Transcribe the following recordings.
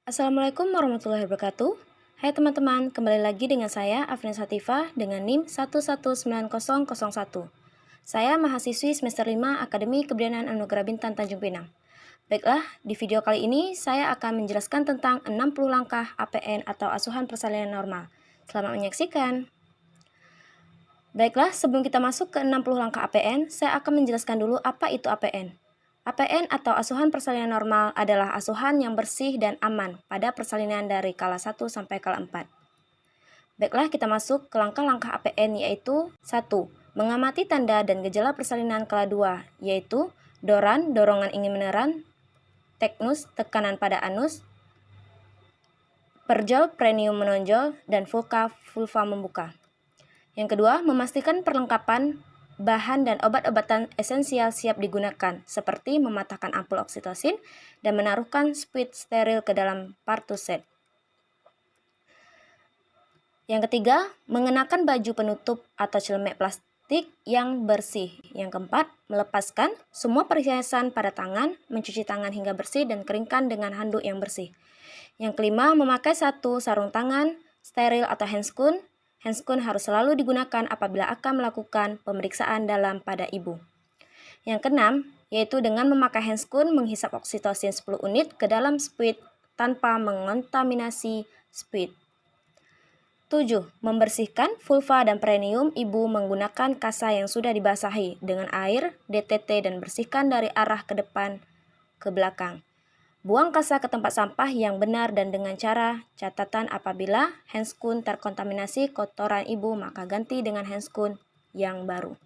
Assalamualaikum warahmatullahi wabarakatuh. Hai teman-teman, kembali lagi dengan saya Afrin Satifah dengan NIM 119001. Saya mahasiswi semester 5 Akademi Kebidanan Anugerah Bintan Tanjung Pinang. Baiklah, di video kali ini saya akan menjelaskan tentang 60 langkah APN atau asuhan persalinan normal. Selamat menyaksikan. Baiklah, sebelum kita masuk ke 60 langkah APN, saya akan menjelaskan dulu apa itu APN. APN atau asuhan persalinan normal adalah asuhan yang bersih dan aman pada persalinan dari kala 1 sampai kala 4. Baiklah, kita masuk ke langkah-langkah APN yaitu 1. Mengamati tanda dan gejala persalinan kala 2, yaitu doran, dorongan ingin meneran, teknus, tekanan pada anus, perjol, perineum menonjol, dan vulva membuka. Yang kedua, memastikan perlengkapan bahan dan obat-obatan esensial siap digunakan, seperti mematahkan ampul oksitosin dan menaruhkan spuit steril ke dalam partuset. Yang ketiga, mengenakan baju penutup atau celemek plastik yang bersih. Yang keempat, melepaskan semua perhiasan pada tangan, mencuci tangan hingga bersih dan keringkan dengan handuk yang bersih. Yang kelima, memakai satu sarung tangan steril atau handscoon. Handscoon harus selalu digunakan apabila akan melakukan pemeriksaan dalam pada ibu. Yang keenam, yaitu dengan memakai handscoon menghisap oksitosin 10 unit ke dalam spuit tanpa mengontaminasi spuit. 7. Membersihkan vulva dan perineum ibu menggunakan kasa yang sudah dibasahi dengan air, DTT, dan bersihkan dari arah ke depan ke belakang. Buang kasa ke tempat sampah yang benar dan dengan cara catatan apabila handscoon terkontaminasi kotoran ibu maka ganti dengan handscoon yang baru.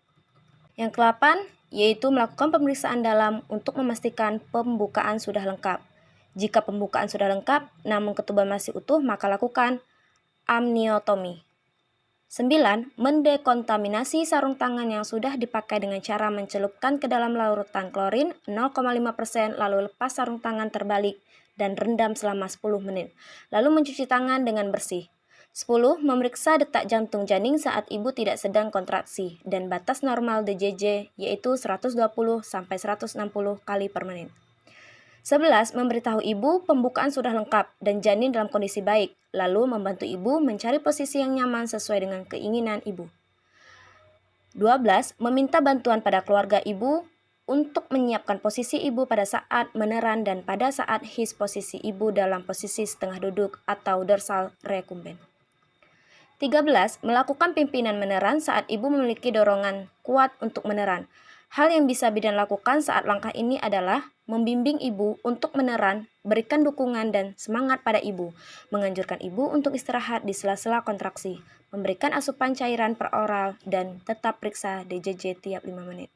Yang ke-8 yaitu melakukan pemeriksaan dalam untuk memastikan pembukaan sudah lengkap. Jika pembukaan sudah lengkap namun ketuban masih utuh maka lakukan amniotomi. 9. Mendekontaminasi sarung tangan yang sudah dipakai dengan cara mencelupkan ke dalam larutan klorin 0,5% lalu lepas sarung tangan terbalik dan rendam selama 10 menit. Lalu mencuci tangan dengan bersih. 10. Memeriksa detak jantung janin saat ibu tidak sedang kontraksi dan batas normal DJJ yaitu 120-160 kali per menit. 11. Memberitahu ibu pembukaan sudah lengkap dan janin dalam kondisi baik, lalu membantu ibu mencari posisi yang nyaman sesuai dengan keinginan ibu. 12. Meminta bantuan pada keluarga ibu untuk menyiapkan posisi ibu pada saat meneran dan pada saat his posisi ibu dalam posisi setengah duduk atau dorsal recumbent. 13. Melakukan pimpinan meneran saat ibu memiliki dorongan kuat untuk meneran. Hal yang bisa bidan lakukan saat langkah ini adalah membimbing ibu untuk meneran, berikan dukungan dan semangat pada ibu, menganjurkan ibu untuk istirahat di sela-sela kontraksi, memberikan asupan cairan peroral, dan tetap periksa DJJ tiap 5 menit.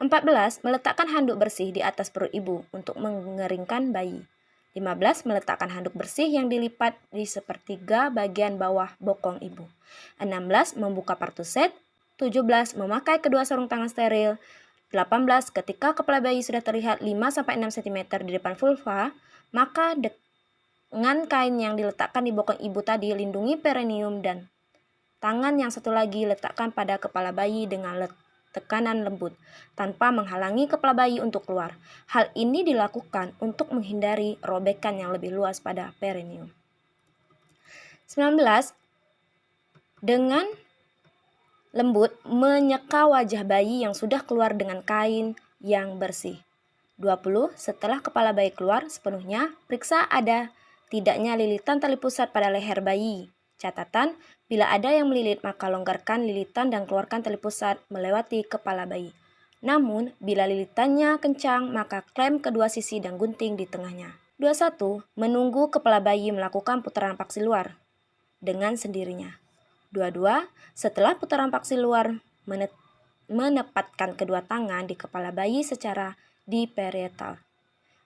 14. Meletakkan handuk bersih di atas perut ibu untuk mengeringkan bayi. 15. Meletakkan handuk bersih yang dilipat di sepertiga bagian bawah bokong ibu. 16. Membuka partuset. 17. Memakai kedua sarung tangan steril. 18. Ketika kepala bayi sudah terlihat 5-6 cm di depan vulva, maka dengan kain yang diletakkan di bokong ibu tadi lindungi perineum dan tangan yang satu lagi letakkan pada kepala bayi dengan tekanan lembut, tanpa menghalangi kepala bayi untuk keluar. Hal ini dilakukan untuk menghindari robekan yang lebih luas pada perineum. 19. Dengan lembut menyeka wajah bayi yang sudah keluar dengan kain yang bersih. 20. Setelah kepala bayi keluar sepenuhnya, periksa ada tidaknya lilitan tali pusat pada leher bayi. Catatan, bila ada yang melilit maka longgarkan lilitan dan keluarkan tali pusat melewati kepala bayi. Namun, bila lilitannya kencang maka klem kedua sisi dan gunting di tengahnya. 21. Menunggu kepala bayi melakukan putaran paksi luar dengan sendirinya. 22. Setelah putaran paksi luar, menempatkan kedua tangan di kepala bayi secara diparietal.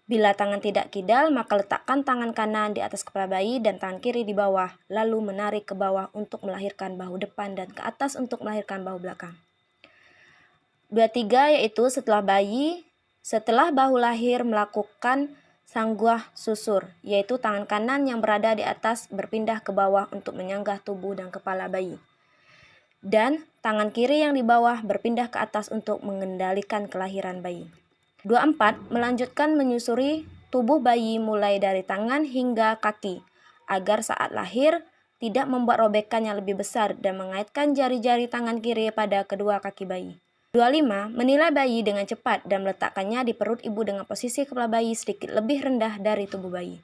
Bila tangan tidak kidal, maka letakkan tangan kanan di atas kepala bayi dan tangan kiri di bawah, lalu menarik ke bawah untuk melahirkan bahu depan dan ke atas untuk melahirkan bahu belakang. 23. Yaitu setelah bahu lahir melakukan sangguah susur, yaitu tangan kanan yang berada di atas berpindah ke bawah untuk menyanggah tubuh dan kepala bayi. Dan tangan kiri yang di bawah berpindah ke atas untuk mengendalikan kelahiran bayi. 24. Melanjutkan menyusuri tubuh bayi mulai dari tangan hingga kaki, agar saat lahir tidak membuat robekan yang lebih besar dan mengaitkan jari-jari tangan kiri pada kedua kaki bayi. 25. Menilai bayi dengan cepat dan meletakkannya di perut ibu dengan posisi kepala bayi sedikit lebih rendah dari tubuh bayi.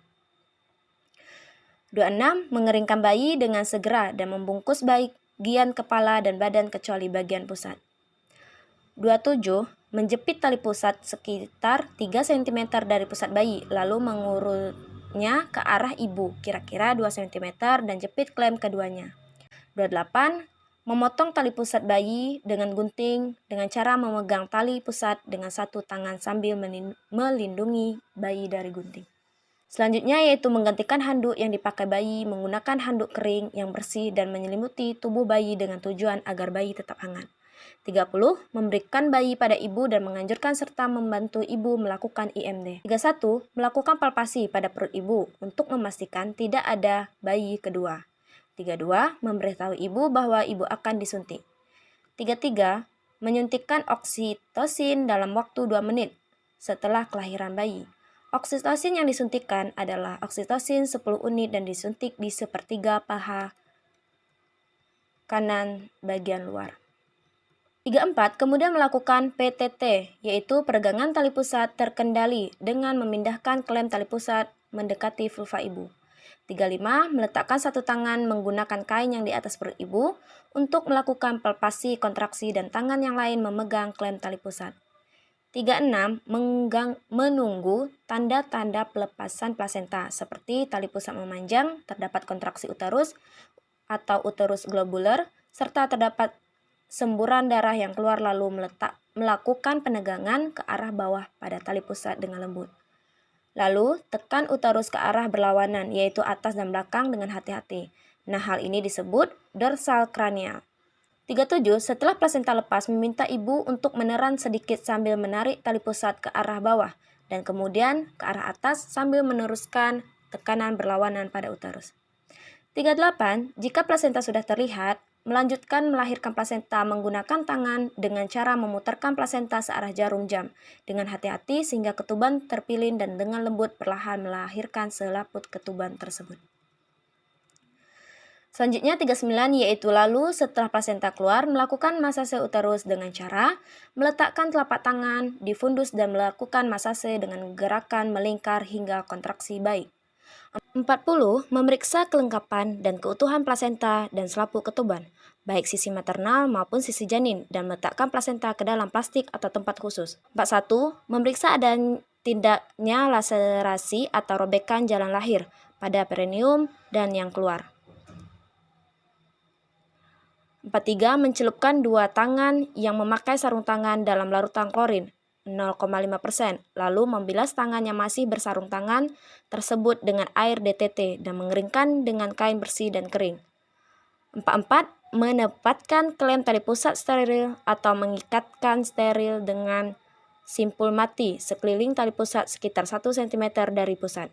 26. Mengeringkan bayi dengan segera dan membungkus bagian kepala dan badan kecuali bagian pusat. 27. Menjepit tali pusat sekitar 3 cm dari pusat bayi, lalu mengurutnya ke arah ibu, kira-kira 2 cm, dan jepit klem keduanya. 28. Memotong tali pusat bayi dengan gunting dengan cara memegang tali pusat dengan satu tangan sambil melindungi bayi dari gunting. Selanjutnya yaitu menggantikan handuk yang dipakai bayi menggunakan handuk kering yang bersih dan menyelimuti tubuh bayi dengan tujuan agar bayi tetap hangat. 30. Memberikan bayi pada ibu dan menganjurkan serta membantu ibu melakukan IMD. 31. Melakukan palpasi pada perut ibu untuk memastikan tidak ada bayi kedua. 32. Memberitahu ibu bahwa ibu akan disuntik. 33. Menyuntikkan oksitosin dalam waktu 2 menit setelah kelahiran bayi. Oksitosin yang disuntikkan adalah oksitosin 10 unit dan disuntik di sepertiga paha kanan bagian luar. 34. Kemudian melakukan PTT, yaitu peregangan tali pusat terkendali dengan memindahkan klem tali pusat mendekati vulva ibu. 35. Meletakkan satu tangan menggunakan kain yang di atas perut ibu untuk melakukan palpasi kontraksi dan tangan yang lain memegang klem tali pusat. 36. Menunggu tanda-tanda pelepasan plasenta seperti tali pusat memanjang, terdapat kontraksi uterus atau uterus globular, serta terdapat semburan darah yang keluar lalu melakukan penegangan ke arah bawah pada tali pusat dengan lembut. Lalu, tekan uterus ke arah berlawanan, yaitu atas dan belakang dengan hati-hati. Nah, hal ini disebut dorsal cranial. 37. Setelah plasenta lepas, meminta ibu untuk meneran sedikit sambil menarik tali pusat ke arah bawah dan kemudian ke arah atas sambil meneruskan tekanan berlawanan pada uterus. 38. Jika plasenta sudah terlihat, melanjutkan melahirkan plasenta menggunakan tangan dengan cara memutarkan plasenta searah jarum jam dengan hati-hati sehingga ketuban terpilin dan dengan lembut perlahan melahirkan selaput ketuban tersebut. Selanjutnya 39 yaitu lalu setelah plasenta keluar melakukan masase uterus dengan cara meletakkan telapak tangan di fundus dan melakukan masase dengan gerakan melingkar hingga kontraksi baik. 40. Memeriksa kelengkapan dan keutuhan plasenta dan selaput ketuban, baik sisi maternal maupun sisi janin, dan meletakkan plasenta ke dalam plastik atau tempat khusus. 41. Memeriksa tidaknya laserasi atau robekan jalan lahir pada perineum dan yang keluar. 43. Mencelupkan 2 tangan yang memakai sarung tangan dalam larutan klorin 0,5%, lalu membilas tangan yang masih bersarung tangan tersebut dengan air DTT dan mengeringkan dengan kain bersih dan kering. 44. Menempatkan klem tali pusat steril atau mengikatkan steril dengan simpul mati sekeliling tali pusat sekitar 1 cm dari pusat.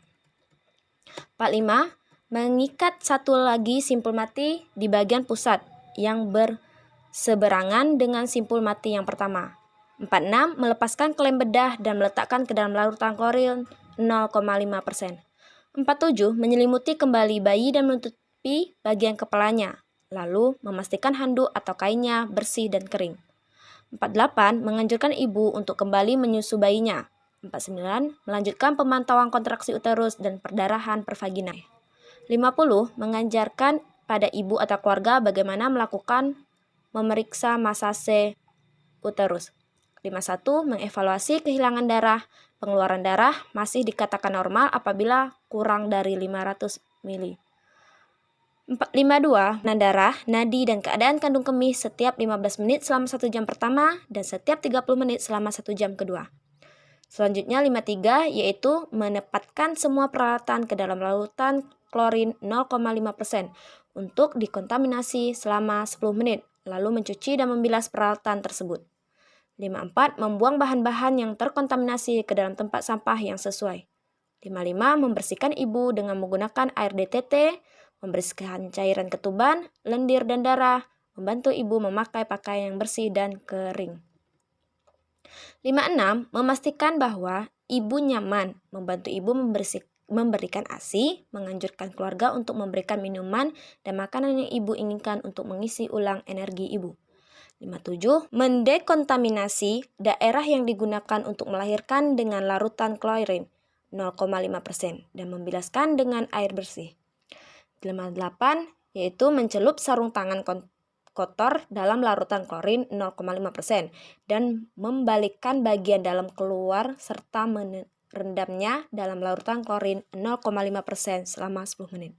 45. Mengikat satu lagi simpul mati di bagian pusat yang berseberangan dengan simpul mati yang pertama. 46. Melepaskan klem bedah dan meletakkan ke dalam larutan klorin 0,5%. 47. Menyelimuti kembali bayi dan menutupi bagian kepalanya, lalu memastikan handuk atau kainnya bersih dan kering. 48. Menganjurkan ibu untuk kembali menyusu bayinya. 49. Melanjutkan pemantauan kontraksi uterus dan perdarahan per vagina. 50. Mengajarkan pada ibu atau keluarga bagaimana melakukan memeriksa masase uterus. 51. Mengevaluasi kehilangan darah. Pengeluaran darah masih dikatakan normal apabila kurang dari 500 ml. 52. Darah, nadi, dan keadaan kandung kemih setiap 15 menit selama 1 jam pertama dan setiap 30 menit selama 1 jam kedua. Selanjutnya 53 yaitu menempatkan semua peralatan ke dalam larutan klorin 0,5% untuk dikontaminasi selama 10 menit, lalu mencuci dan membilas peralatan tersebut. 54. Membuang bahan-bahan yang terkontaminasi ke dalam tempat sampah yang sesuai. 55. Membersihkan ibu dengan menggunakan air DTT, membersihkan cairan ketuban, lendir dan darah, membantu ibu memakai pakaian yang bersih dan kering. 56. Memastikan bahwa ibu nyaman, membantu ibu memberikan ASI, menganjurkan keluarga untuk memberikan minuman dan makanan yang ibu inginkan untuk mengisi ulang energi ibu. 57. Mendekontaminasi daerah yang digunakan untuk melahirkan dengan larutan klorin 0,5% dan membilaskan dengan air bersih. 58. Yaitu mencelup sarung tangan kotor dalam larutan klorin 0,5% dan membalikkan bagian dalam keluar serta merendamnya dalam larutan klorin 0,5% selama 10 menit.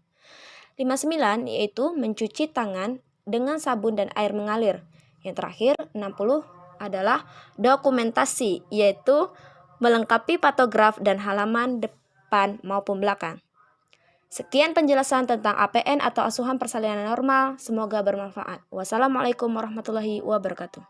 59. Yaitu mencuci tangan dengan sabun dan air mengalir. Yang terakhir, 60 adalah dokumentasi, yaitu melengkapi pantograf dan halaman depan maupun belakang. Sekian penjelasan tentang APN atau asuhan persalinan normal. Semoga bermanfaat. Wassalamualaikum warahmatullahi wabarakatuh.